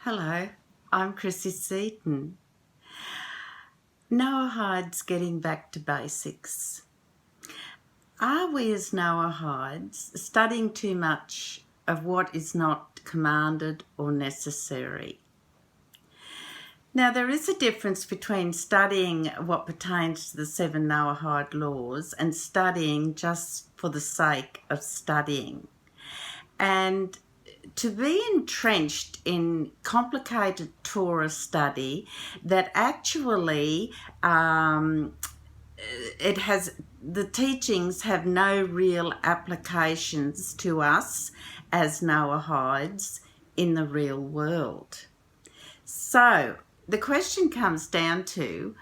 Hello, I'm Chrissy Seaton. Noahides getting back to basics. Are we as Noahides studying too much of what is not commanded or necessary? Now, there is a difference between studying what pertains to the 7 Noahide laws and studying just for the sake of studying. And to be entrenched in complicated Torah study that actually the teachings have no real applications to us as Noahides in the real world. So the question comes down to,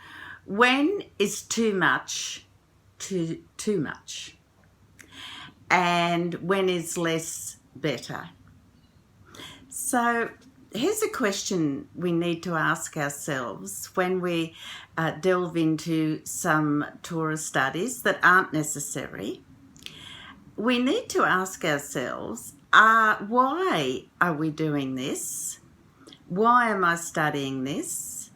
when is too much too much? And when is less better? So here's a question we need to ask ourselves when we delve into some Torah studies that aren't necessary. We need to ask ourselves, why are we doing this? Why am I studying this?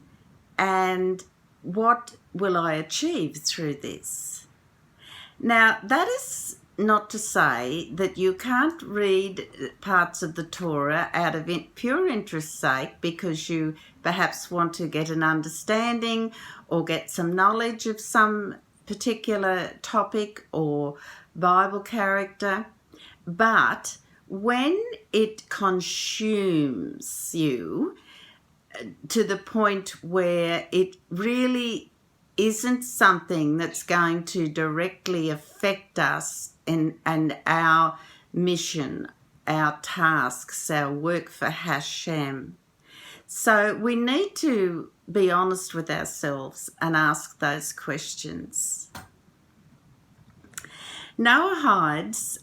And what will I achieve through this? Now, that is not to say that you can't read parts of the Torah out of pure interest's sake because you perhaps want to get an understanding or get some knowledge of some particular topic or Bible character. But when it consumes you to the point where it really isn't something that's going to directly affect us and our mission, our tasks, our work for Hashem. So we need to be honest with ourselves and ask those questions. Noahides,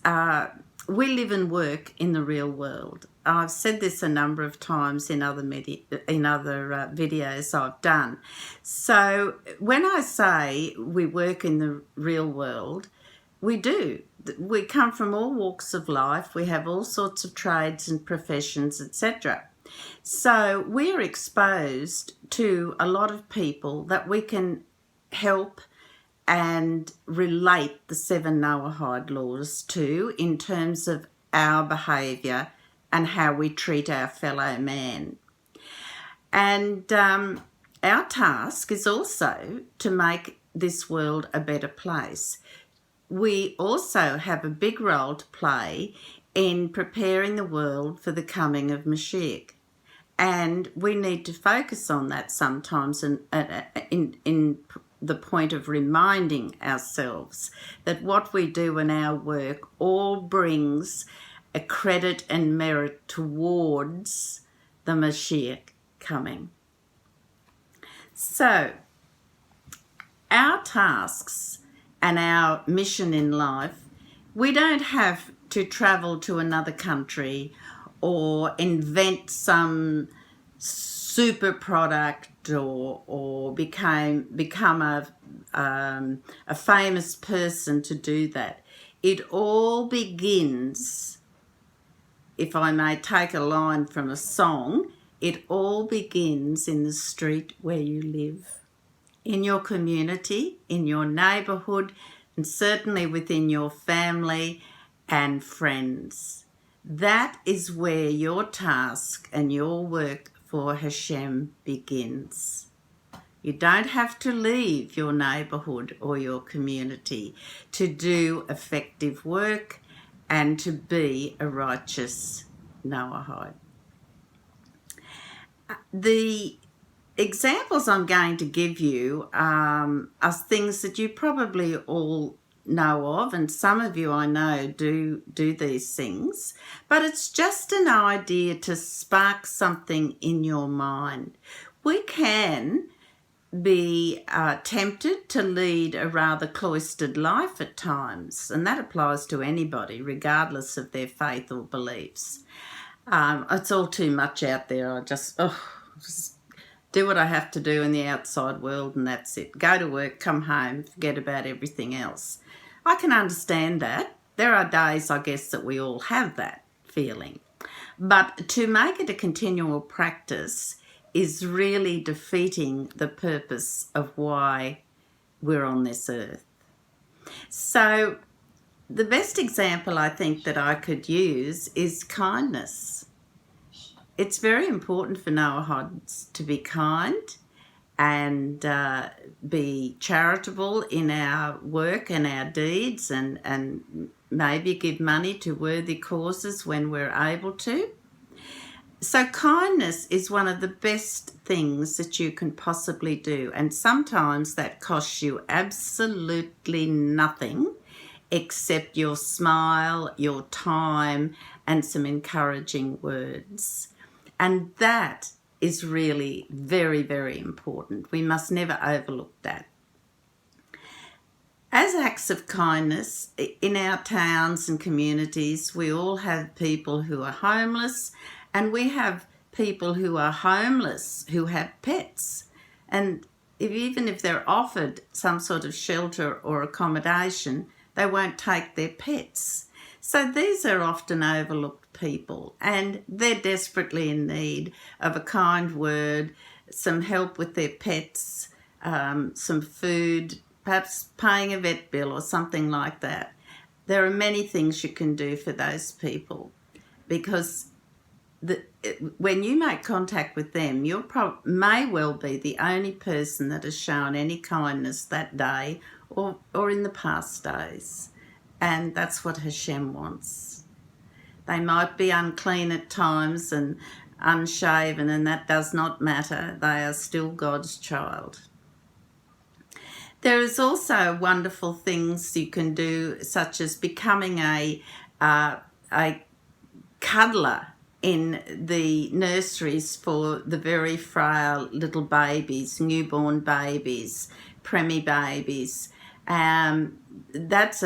we live and work in the real world. I've said this a number of times in other videos I've done. So when I say we work in the real world, we do. We come from all walks of life. We have all sorts of trades and professions, etc. So we're exposed to a lot of people that we can help and relate the 7 Noahide laws to in terms of our behaviour and how we treat our fellow man. And our task is also to make this world a better place. We also have a big role to play in preparing the world for the coming of Mashiach. And we need to focus on that sometimes in the point of reminding ourselves that what we do in our work all brings a credit and merit towards the Mashiach coming. So, our tasks and our mission in life, we don't have to travel to another country or invent some super product or become a famous person to do that. It all begins, if I may take a line from a song, it all begins in the street where you live, in your community, in your neighbourhood, and certainly within your family and friends. That is where your task and your work for Hashem begins. You don't have to leave your neighbourhood or your community to do effective work and to be a righteous Noahide. The examples I'm going to give you are things that you probably all know of, and some of you I know do these things, but it's just an idea to spark something in your mind. We can be tempted to lead a rather cloistered life at times, and that applies to anybody regardless of their faith or beliefs. It's all too much out there. I just do what I have to do in the outside world and that's it. Go to work, come home, forget about everything else. I can understand that. There are days, I guess, that we all have that feeling. But to make it a continual practice is really defeating the purpose of why we're on this earth. So the best example I think that I could use is kindness. It's very important for Noahides to be kind and be charitable in our work and our deeds, and maybe give money to worthy causes when we're able to. So kindness is one of the best things that you can possibly do, and sometimes that costs you absolutely nothing except your smile, your time, and some encouraging words. And that is really very, very important. We must never overlook that. As acts of kindness, in our towns and communities, we all have people who are homeless, and we have people who are homeless who have pets. And even if they're offered some sort of shelter or accommodation, they won't take their pets. So these are often overlooked people, and they're desperately in need of a kind word, some help with their pets, some food, perhaps paying a vet bill or something like that. There are many things you can do for those people, because when you make contact with them, you may well be the only person that has shown any kindness that day or in the past days. And that's what Hashem wants. They might be unclean at times and unshaven, and that does not matter. They are still God's child. There is also wonderful things you can do, such as becoming a cuddler in the nurseries for the very frail little babies, newborn babies, preemie babies. That's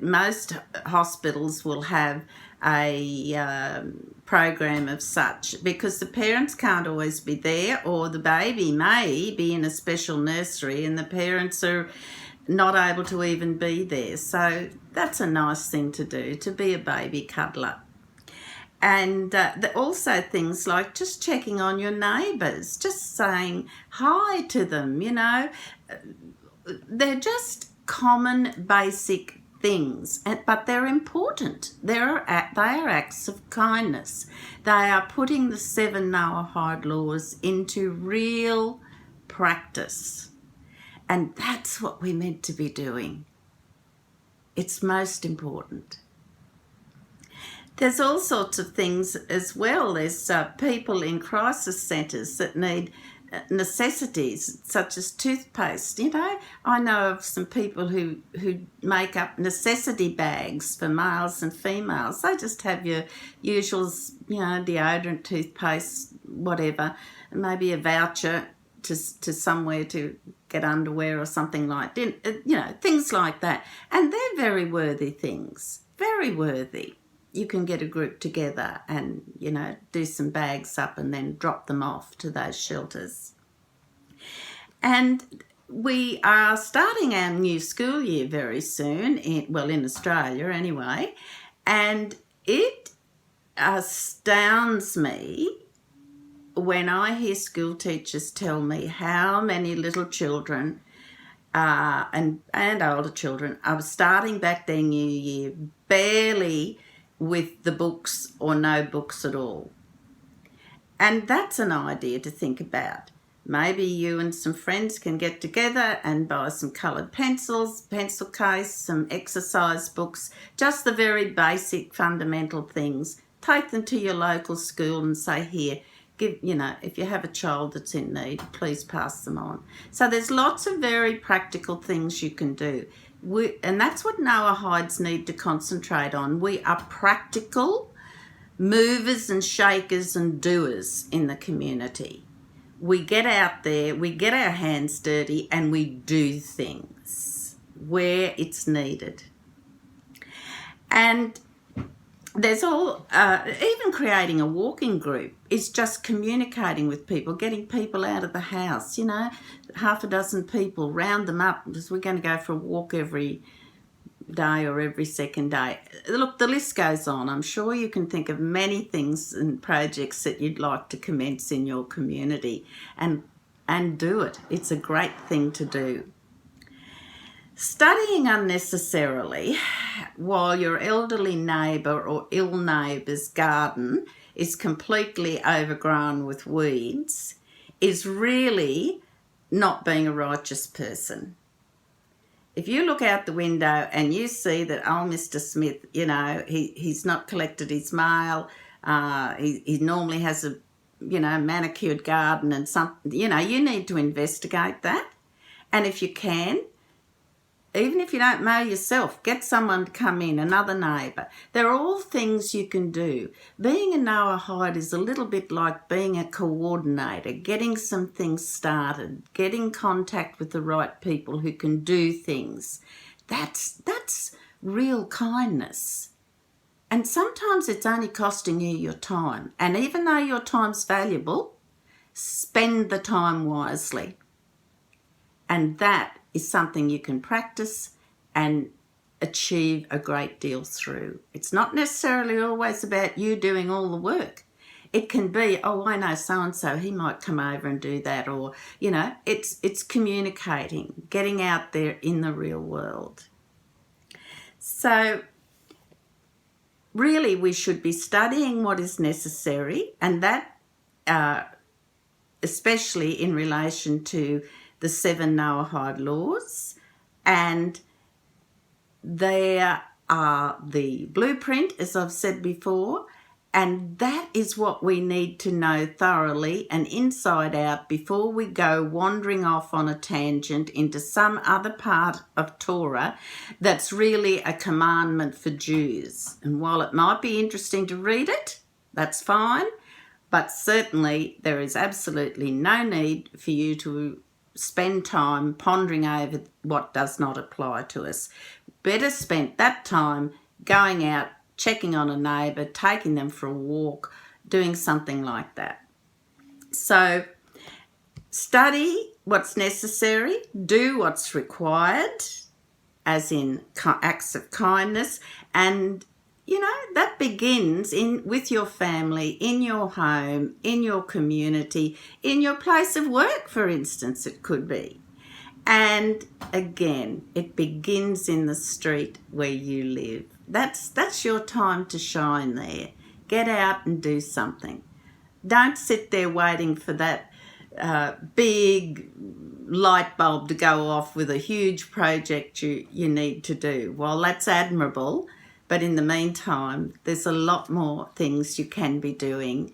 most hospitals will have a program of such, because the parents can't always be there, or the baby may be in a special nursery and the parents are not able to even be there. So that's a nice thing to do, to be a baby cuddler. And also things like just checking on your neighbours, just saying hi to them, you know. They're just common basic things, but they're important. They are acts of kindness. They are putting the 7 Noahide laws into real practice. And that's what we're meant to be doing. It's most important. There's all sorts of things as well. There's people in crisis centres that need necessities such as toothpaste. You know, I know of some people who make up necessity bags for males and females. They just have your usuals, you know, deodorant, toothpaste, whatever, and maybe a voucher to somewhere to get underwear or something like that, you know, things like that. And they're very worthy things, very worthy. You can get a group together and, you know, do some bags up and then drop them off to those shelters. And we are starting our new school year very soon, in Australia anyway, and it astounds me when I hear school teachers tell me how many little children and older children are starting back their new year barely with the books or no books at all. And that's an idea to think about. Maybe you and some friends can get together and buy some coloured pencils, pencil case, some exercise books, just the very basic fundamental things. Take them to your local school and say, here, if you have a child that's in need, please pass them on. So there's lots of very practical things you can do. And that's what Noahides need to concentrate on. We are practical movers and shakers and doers in the community. We get out there, we get our hands dirty, and we do things where it's needed. And there's even creating a walking group is just communicating with people, getting people out of the house, half a dozen people, round them up, because we're going to go for a walk every day or every second day. Look, the list goes on. I'm sure you can think of many things and projects that you'd like to commence in your community, and do it. It's a great thing to do. Studying unnecessarily while your elderly neighbour or ill neighbour's garden is completely overgrown with weeds is really not being a righteous person. If you look out the window and you see that, oh, Mr. Smith, you know, he's not collected his mail, he normally has a, you know, manicured garden and something, you know, you need to investigate that. And if you can, even if you don't mow yourself, get someone to come in, another neighbour. They're all things you can do. Being a Noahide is a little bit like being a coordinator, getting some things started, getting contact with the right people who can do things. That's real kindness. And sometimes it's only costing you your time. And even though your time's valuable, spend the time wisely. And that is something you can practice and achieve a great deal through. It's not necessarily always about you doing all the work. It can be, oh, I know so-and-so, he might come over and do that, or, you know, it's communicating, getting out there in the real world. So really we should be studying what is necessary, and that especially in relation to the 7 Noahide laws, and there are the blueprint, as I've said before, and that is what we need to know thoroughly and inside out before we go wandering off on a tangent into some other part of Torah that's really a commandment for Jews. And while it might be interesting to read it, that's fine, but certainly there is absolutely no need for you to spend time pondering over what does not apply to us. Better spend that time going out, checking on a neighbour, taking them for a walk, doing something like that. So study what's necessary, do what's required, as in acts of kindness, and you know, that begins with your family, in your home, in your community, in your place of work, for instance, it could be. And again, it begins in the street where you live. That's your time to shine there. Get out and do something. Don't sit there waiting for that big light bulb to go off with a huge project you need to do. While that's admirable, but in the meantime, there's a lot more things you can be doing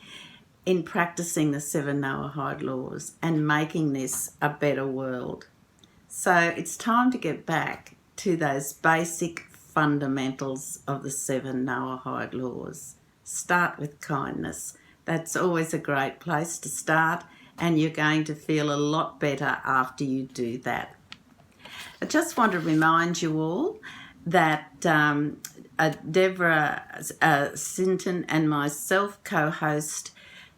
in practicing the 7 Noahide laws and making this a better world. So it's time to get back to those basic fundamentals of the 7 Noahide laws. Start with kindness. That's always a great place to start, and you're going to feel a lot better after you do that. I just want to remind you all that Deborah Sinton and myself co-host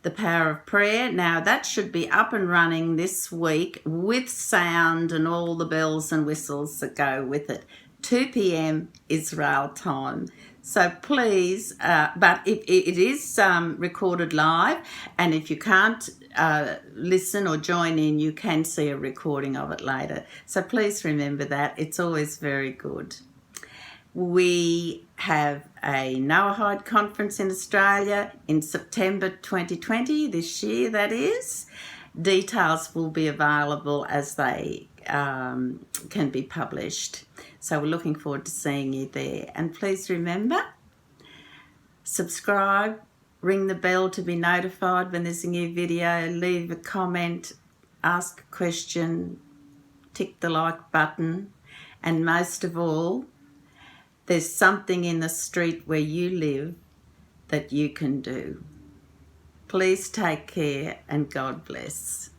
The Power of Prayer. Now that should be up and running this week with sound and all the bells and whistles that go with it. 2 p.m. Israel time. So please, but it is recorded live, and if you can't listen or join in, you can see a recording of it later. So please remember that. It's always very good. We have a Noahide conference in Australia in September 2020, this year that is. Details will be available as they can be published. So we're looking forward to seeing you there. And please remember, subscribe, ring the bell to be notified when there's a new video, leave a comment, ask a question, tick the like button, and most of all, there's something in the street where you live that you can do. Please take care and God bless.